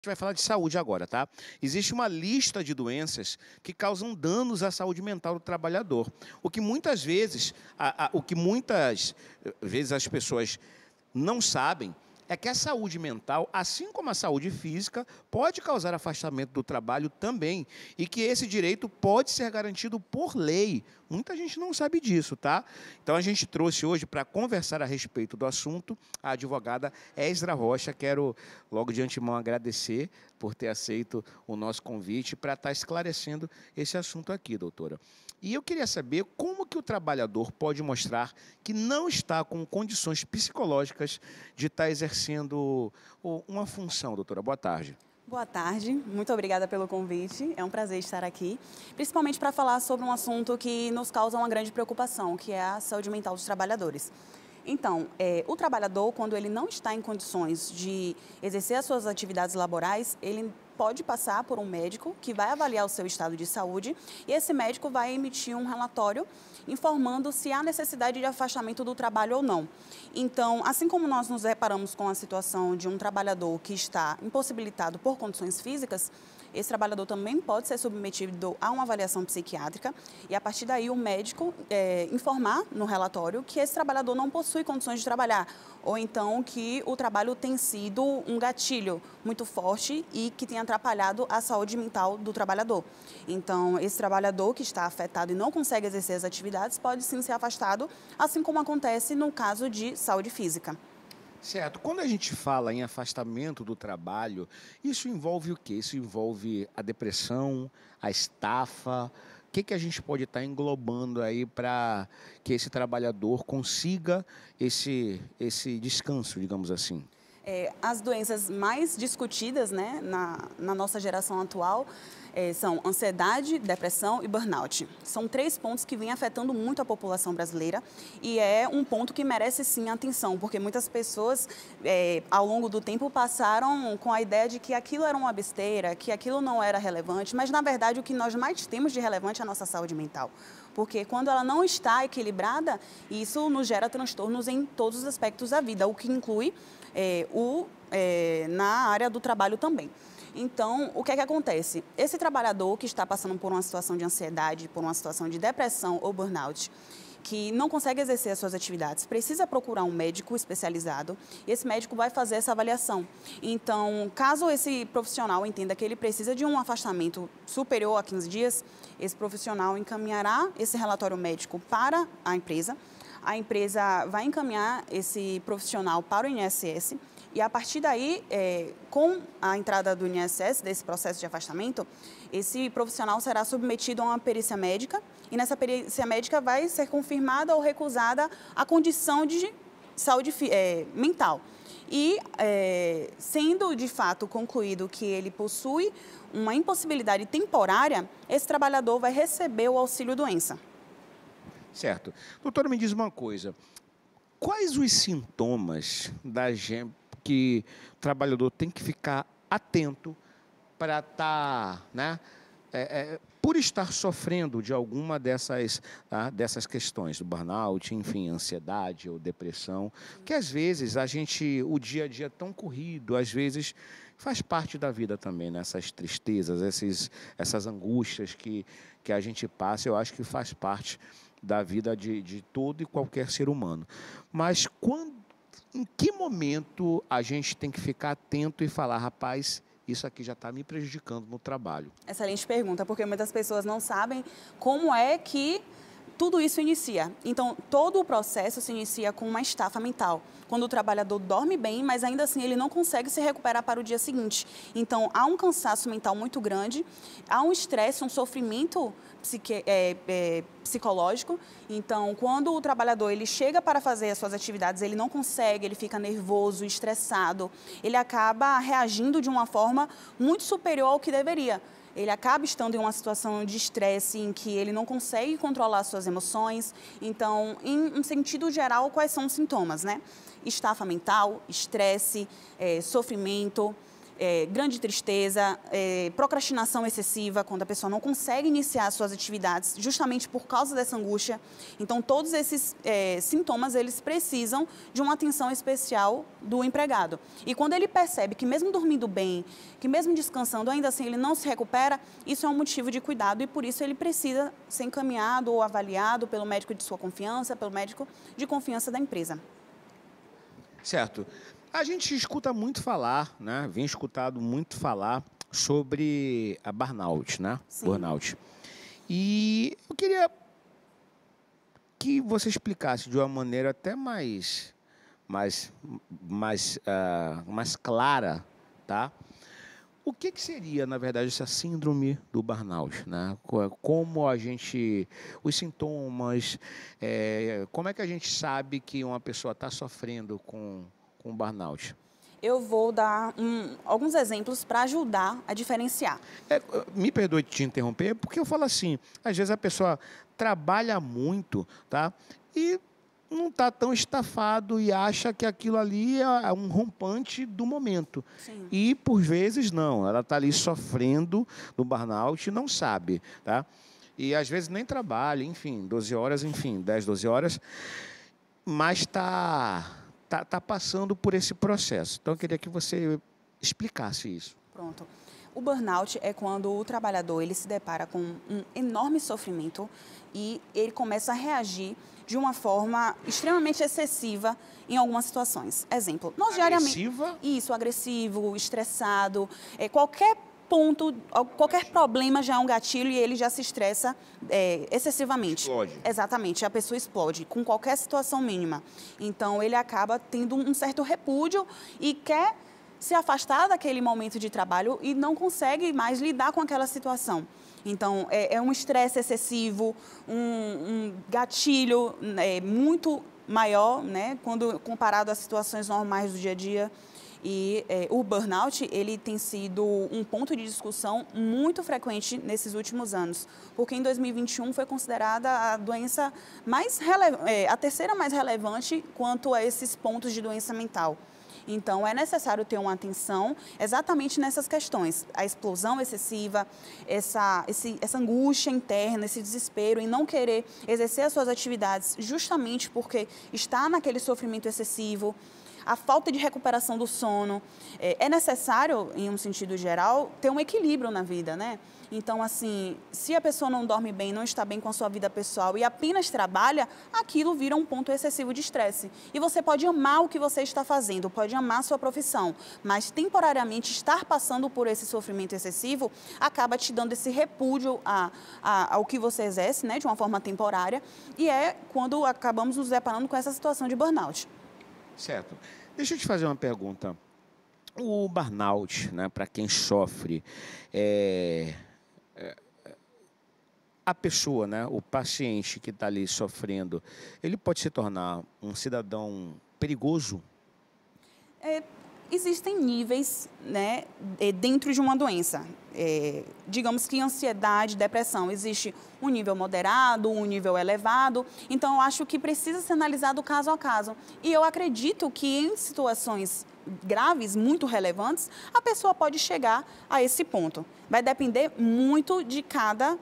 gente vai falar de saúde agora, tá? Existe uma lista de doenças que causam danos à saúde mental do trabalhador. O que muitas vezes as pessoas não sabem é que a saúde mental, assim como a saúde física, pode causar afastamento do trabalho também, e que esse direito pode ser garantido por lei. Muita gente não sabe disso, tá? Então a gente trouxe hoje para conversar a respeito do assunto a advogada Esdra Rocha. Quero logo de antemão agradecer por ter aceito o nosso convite para estar esclarecendo esse assunto aqui, doutora. E eu queria saber como que o trabalhador pode mostrar que não está com condições psicológicas de estar exercendo uma função, doutora. Boa tarde. Boa tarde, muito obrigada pelo convite, é um prazer estar aqui, principalmente para falar sobre um assunto que nos causa uma grande preocupação, que é a saúde mental dos trabalhadores. Então, o trabalhador, quando ele não está em condições de exercer as suas atividades laborais, ele pode passar por um médico que vai avaliar o seu estado de saúde e esse médico vai emitir um relatório informando se há necessidade de afastamento do trabalho ou não. Então, assim como nós nos deparamos com a situação de um trabalhador que está impossibilitado por condições físicas, esse trabalhador também pode ser submetido a uma avaliação psiquiátrica e, a partir daí, o médico informar no relatório que esse trabalhador não possui condições de trabalhar ou então que o trabalho tem sido um gatilho muito forte e que tem atrapalhado a saúde mental do trabalhador. Então, esse trabalhador que está afetado e não consegue exercer as atividades pode sim ser afastado, assim como acontece no caso de saúde física. Certo. Quando a gente fala em afastamento do trabalho, isso envolve o quê? Isso envolve a depressão, a estafa. O que a gente pode estar englobando aí para que esse trabalhador consiga esse descanso, digamos assim? As doenças mais discutidas, né, na nossa geração atual são ansiedade, depressão e burnout. São 3 pontos que vêm afetando muito a população brasileira e é um ponto que merece sim atenção, porque muitas pessoas ao longo do tempo passaram com a ideia de que aquilo era uma besteira, que aquilo não era relevante, mas na verdade o que nós mais temos de relevante é a nossa saúde mental. Porque quando ela não está equilibrada, isso nos gera transtornos em todos os aspectos da vida, o que inclui na área do trabalho também. Então, o que é que acontece? Esse trabalhador que está passando por uma situação de ansiedade, por uma situação de depressão ou burnout, que não consegue exercer as suas atividades, precisa procurar um médico especializado e esse médico vai fazer essa avaliação. Então, caso esse profissional entenda que ele precisa de um afastamento superior a 15 dias, esse profissional encaminhará esse relatório médico para a empresa vai encaminhar esse profissional para o INSS e, a partir daí, com a entrada do INSS, desse processo de afastamento, esse profissional será submetido a uma perícia médica e nessa perícia médica vai ser confirmada ou recusada a condição de saúde mental. E, sendo de fato concluído que ele possui uma impossibilidade temporária, esse trabalhador vai receber o auxílio-doença. Certo. Doutora, me diz uma coisa. Quais os sintomas que o trabalhador tem que ficar atento para estar, né, por estar sofrendo de alguma dessas questões, do burnout, enfim, ansiedade ou depressão, que às vezes o dia a dia é tão corrido, às vezes faz parte da vida também, né? Essas tristezas, essas angústias que a gente passa, eu acho que faz parte da vida de todo e qualquer ser humano. Mas em que momento a gente tem que ficar atento e falar, rapaz, isso aqui já está me prejudicando no trabalho? Excelente pergunta, porque muitas pessoas não sabem como é que tudo isso inicia. Então, todo o processo se inicia com uma estafa mental, quando o trabalhador dorme bem, mas ainda assim ele não consegue se recuperar para o dia seguinte. Então, há um cansaço mental muito grande, há um estresse, um sofrimento psicológico. Então, quando o trabalhador ele chega para fazer as suas atividades, ele não consegue, ele fica nervoso, estressado, ele acaba reagindo de uma forma muito superior ao que deveria. Ele acaba estando em uma situação de estresse em que ele não consegue controlar suas emoções. Então, em um sentido geral, quais são os sintomas, né? Estafa mental, estresse, sofrimento, grande tristeza, procrastinação excessiva, quando a pessoa não consegue iniciar suas atividades justamente por causa dessa angústia. Então, todos esses sintomas, eles precisam de uma atenção especial do empregado. E quando ele percebe que mesmo dormindo bem, que mesmo descansando, ainda assim ele não se recupera, isso é um motivo de cuidado e por isso ele precisa ser encaminhado ou avaliado pelo médico de sua confiança, pelo médico de confiança da empresa. Certo. A gente escuta muito falar, né? Vem escutado muito falar sobre a burnout, né? Sim. Burnout. E eu queria que você explicasse de uma maneira até mais clara, tá? O que seria, na verdade, essa síndrome do burnout, né? Como a gente, os sintomas, como é que a gente sabe que uma pessoa está sofrendo com burnout? Eu vou dar alguns exemplos para ajudar a diferenciar. Me perdoe te interromper, porque eu falo assim, às vezes a pessoa trabalha muito, tá? E não está tão estafado e acha que aquilo ali é um rompante do momento. Sim. E, por vezes, não. Ela está ali sofrendo do burnout e não sabe, tá? E, às vezes, nem trabalha, enfim, 12 horas, enfim, 10, 12 horas, mas está passando por esse processo. Então, eu queria que você explicasse isso. Pronto. O burnout é quando o trabalhador ele se depara com um enorme sofrimento e ele começa a reagir de uma forma extremamente excessiva em algumas situações. Exemplo, nós diariamente... Agressiva? Isso, agressivo, estressado, qualquer ponto, qualquer problema já é um gatilho e ele já se estressa excessivamente. Explode. Exatamente, a pessoa explode com qualquer situação mínima. Então, ele acaba tendo um certo repúdio e quer se afastar daquele momento de trabalho e não consegue mais lidar com aquela situação. Então, é um estresse excessivo, um gatilho muito maior, né, quando comparado às situações normais do dia a dia. E o burnout, ele tem sido um ponto de discussão muito frequente nesses últimos anos, porque em 2021 foi considerada a doença a terceira mais relevante quanto a esses pontos de doença mental. Então, é necessário ter uma atenção exatamente nessas questões. A explosão excessiva, essa angústia interna, esse desespero em não querer exercer as suas atividades justamente porque está naquele sofrimento excessivo, a falta de recuperação do sono. É necessário, em um sentido geral, ter um equilíbrio na vida, né? Então, assim, se a pessoa não dorme bem, não está bem com a sua vida pessoal e apenas trabalha, aquilo vira um ponto excessivo de estresse. E você pode amar o que você está fazendo, pode amar a sua profissão, mas temporariamente estar passando por esse sofrimento excessivo acaba te dando esse repúdio ao que você exerce, né, de uma forma temporária, e é quando acabamos nos deparando com essa situação de burnout. Certo. Deixa eu te fazer uma pergunta. O burnout, né, para quem sofre, a pessoa, né, o paciente que está ali sofrendo, ele pode se tornar um cidadão perigoso? Existem níveis, né, dentro de uma doença. Digamos que ansiedade, depressão, existe um nível moderado, um nível elevado. Então, eu acho que precisa ser analisado caso a caso. E eu acredito que em situações graves, muito relevantes, a pessoa pode chegar a esse ponto. Vai depender muito de cada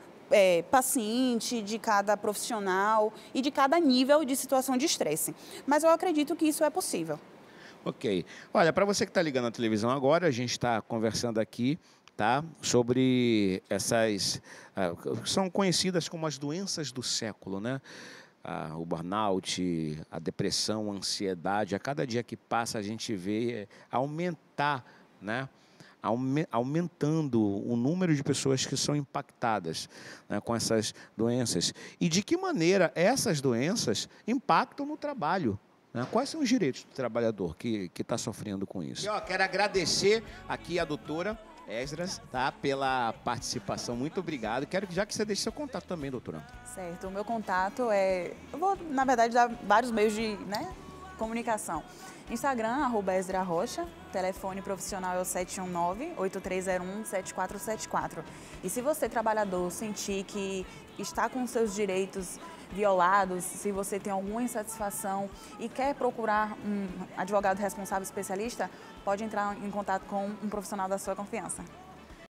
paciente, de cada profissional e de cada nível de situação de estresse. Mas eu acredito que isso é possível. Ok. Olha, para você que está ligando a televisão agora, a gente está conversando aqui, tá, sobre essas que são conhecidas como as doenças do século, né? O burnout, a depressão, a ansiedade. A cada dia que passa a gente vê aumentar, né? Aumentando o número de pessoas que são impactadas, né, com essas doenças. E de que maneira essas doenças impactam no trabalho? Quais são os direitos do trabalhador que está sofrendo com isso? Eu quero agradecer aqui a doutora Esdras, tá, pela participação. Muito obrigado. Quero que você deixe seu contato também, doutora. Certo. O meu contato eu vou, na verdade, dar vários meios de comunicação. Instagram, @EsdraRocha. Telefone profissional é o 719-8301-7474. E se você, trabalhador, sentir que está com seus direitos violados, se você tem alguma insatisfação e quer procurar um advogado responsável especialista, pode entrar em contato com um profissional da sua confiança.